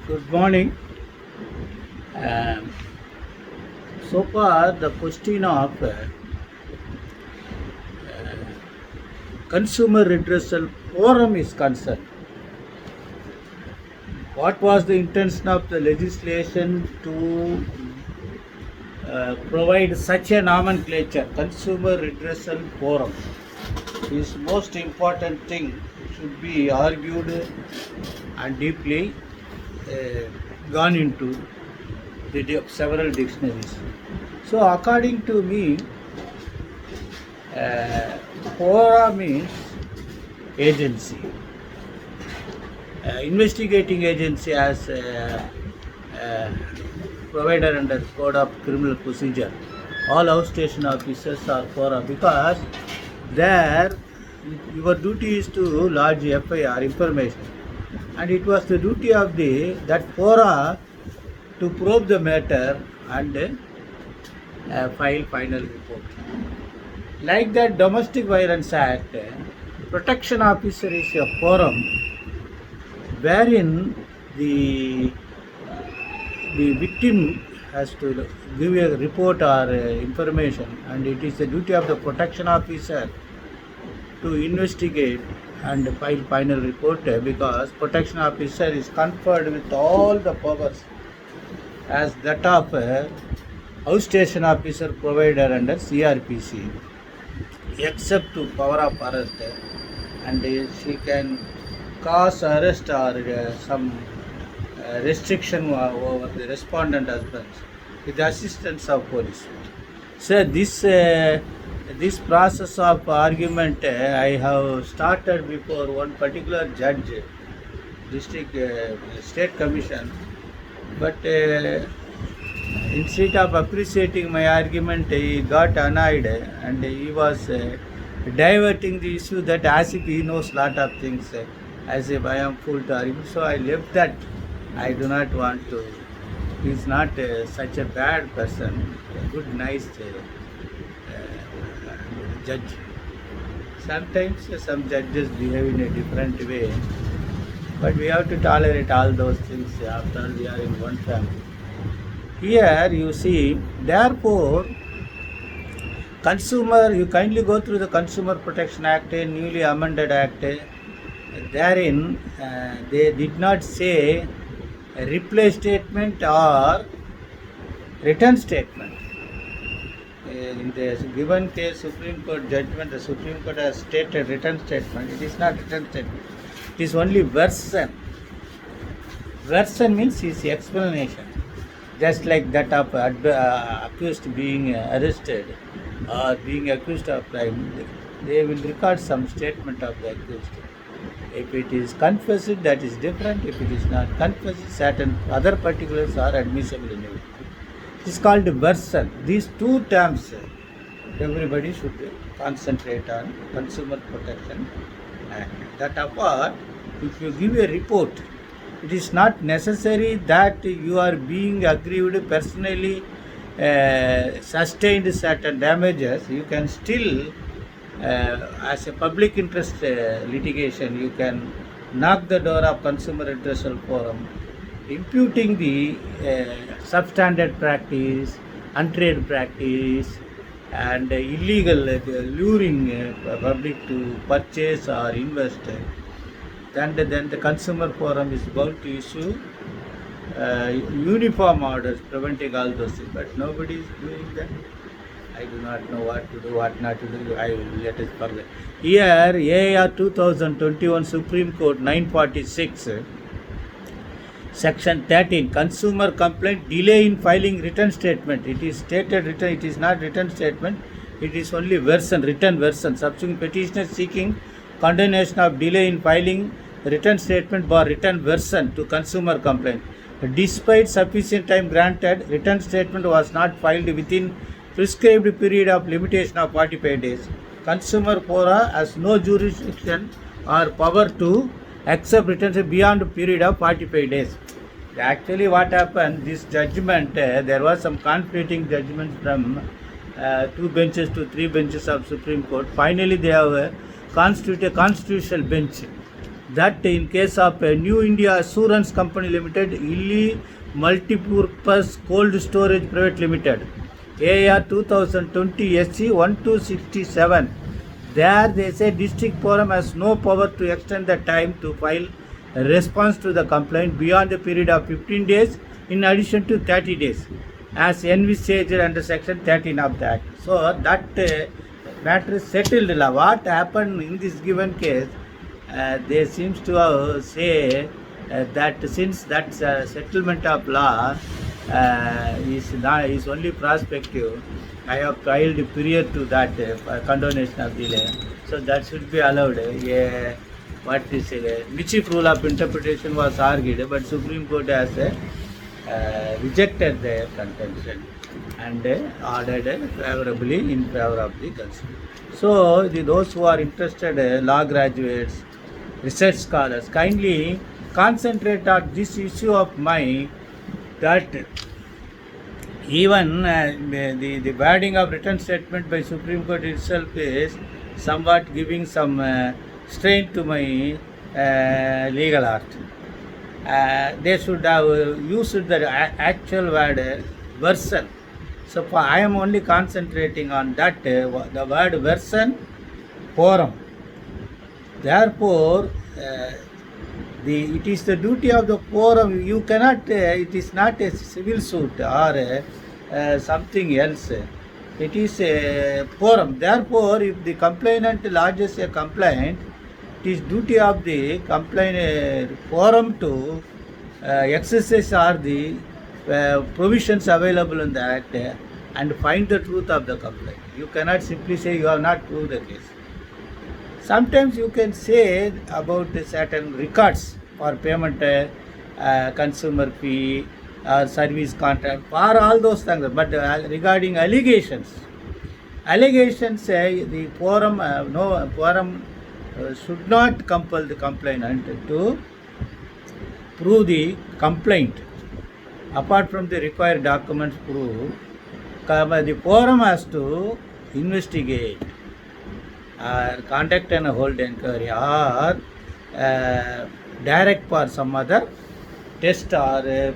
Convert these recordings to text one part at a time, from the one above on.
Good morning. Um, so far, the question of consumer redressal forum is concerned. What was the intention of the legislation to provide such a nomenclature, consumer redressal forum? Is most important thing should be argued and deeply gone into the several dictionaries. So, according to me, fora means agency. Investigating agency as provider under Code of Criminal Procedure. All outstation officers are fora because there your duty is to lodge FIR information, and it was the duty of that fora to probe the matter and file final report. Like that Domestic Violence Act, Protection Officer is a forum wherein the victim has to give a report or information, and it is the duty of the Protection Officer to investigate and file final report because Protection Officer is conferred with all the powers as that of outstation officer provider under CRPC, except to power of arrest, and she can cause arrest or some restriction over the respondent husbands with the assistance of police. So this process of argument I have started before one particular judge, district state commission, but instead of appreciating my argument, he got annoyed and he was diverting the issue that as if he knows lot of things, as if I am fool to argue. So I left that. I do not want to. He is not such a bad person, a good, nice judge. Sometimes some judges behave in a different way, but we have to tolerate all those things after we are in one family. Here you see, therefore, you kindly go through the Consumer Protection Act, a newly amended act. Therein, they did not say a reply statement or return statement. In the given case, Supreme Court judgment, the Supreme Court has stated return statement. It is not return statement. It is only version. Version means his explanation. Just like that of accused being arrested or being accused of crime, they will record some statement of the accused. If it is confessed, that is different. If it is not confessed, certain other particulars are admissible in it. It is called version. These two terms, everybody should concentrate on. Consumer Protection Act. That apart, if you give a report, it is not necessary that you are being aggrieved personally, sustained certain damages. You can still, as a public interest litigation, you can knock the door of Consumer Redressal Forum, imputing the substandard practice, untrade practice, and illegal luring public to purchase or invest. And then the Consumer Forum is about to issue uniform orders preventing all those things, but nobody is doing that. I do not know what to do, what not to do. I will let it forget. Here, AR 2021 Supreme Court 946, Section 13, Consumer Complaint Delay in Filing Return Statement. It is stated return. It is not return statement. It is only version, written version. Subsequent petitioner seeking condemnation of delay in filing return statement by written version to consumer complaint. Despite sufficient time granted, return statement was not filed within prescribed period of limitation of 45 days. Consumer fora has no jurisdiction or power to accept returns beyond period of 45 days. Actually, what happened, this judgment, there was some conflicting judgments from 2 benches to 3 benches of Supreme Court. Finally, they have constituted a constitutional bench that in case of New India Assurance Company Limited, Illy Multipurpose Cold Storage Private Limited, AR 2020 SC 1267, there they say district forum has no power to extend the time to file a response to the complaint beyond the period of 15 days in addition to 30 days as envisaged under section 13 of the act. So that matter is settled. What happened in this given case, they seems to say that since that settlement of law is only prospective, I have filed prior to that condonation of delay, so that should be allowed. What is mischief rule of interpretation was argued, but Supreme Court has rejected their contention and ordered favorably in favor of the consumer. So those who are interested, law graduates, research scholars, kindly concentrate on this issue of mine, that even the wording of written statement by Supreme Court itself is somewhat giving some strain to my legal art. They should have used the actual word version. So I am only concentrating on that, the word version, forum. Therefore, it is the duty of the forum. You cannot, it is not a civil suit or something else. It is a forum. Therefore, if the complainant lodges a complaint, it is duty of the complainant forum to exercise all the provisions available in the Act and find the truth of the complaint. You cannot simply say you have not proved the case. Sometimes you can say about certain records for payment, consumer fee, or service contract, for all those things. But regarding allegations, the forum, should not compel the complainant to prove the complaint. Apart from the required documents proof, the forum has to investigate or conduct and hold inquiry or direct for some other test or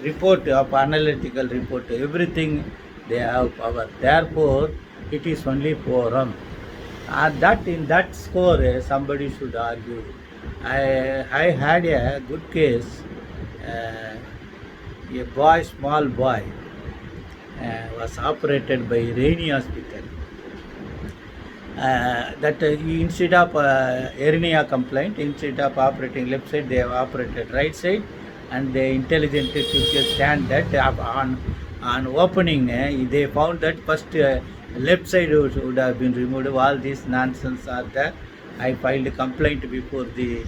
report of analytical report. Everything they have power. Therefore, it is only forum. And that in that score, somebody should argue. I had a good case. A small boy, was operated by Rainy Hospital. That instead of hernia complaint, instead of operating left side, they have operated right side, and they intelligently took a stand that on opening, they found that first left side would have been removed. All this nonsense are there. I filed a complaint before the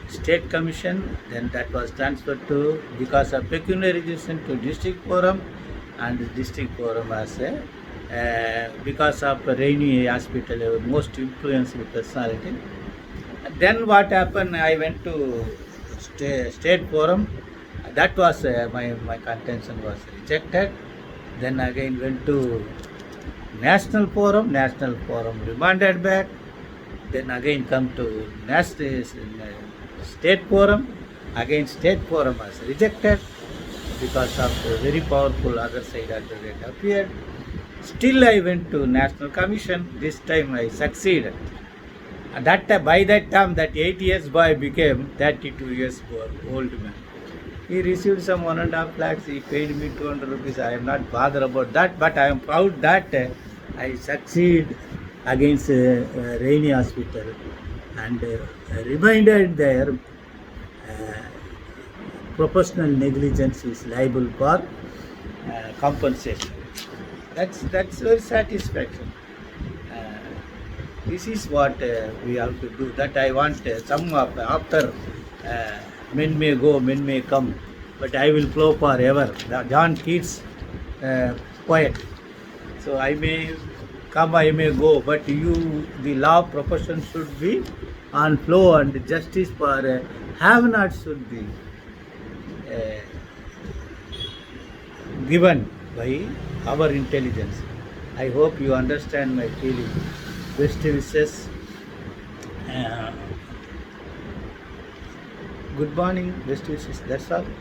State Commission, then that was transferred to, because of pecuniary reason, to District Forum, and the District Forum as because of Rainy Hospital, most influential personality. Then what happened, I went to State Forum, that was my contention was rejected. Then again went to National Forum remanded back. Then again come to State Forum, again State Forum was rejected because of the very powerful other side advocate appeared. Still I went to National Commission. This time I succeeded. And by that time, that 8 years boy became 32 years old man. He received some 1.5 lakhs. He paid me 200 rupees. I am not bothered about that, but I am proud that I succeed against Rainy Hospital, and reminded their professional negligence is liable for compensation. That's very satisfaction. This is what we have to do. That I want some of after men may go, men may come, but I will flow forever. John Keats poet. So I may come, I may go, but you, the law profession should be on flow, and justice for have-not should be given by our intelligence. I hope you understand my feeling. Best wishes. Good morning, best wishes. That's all.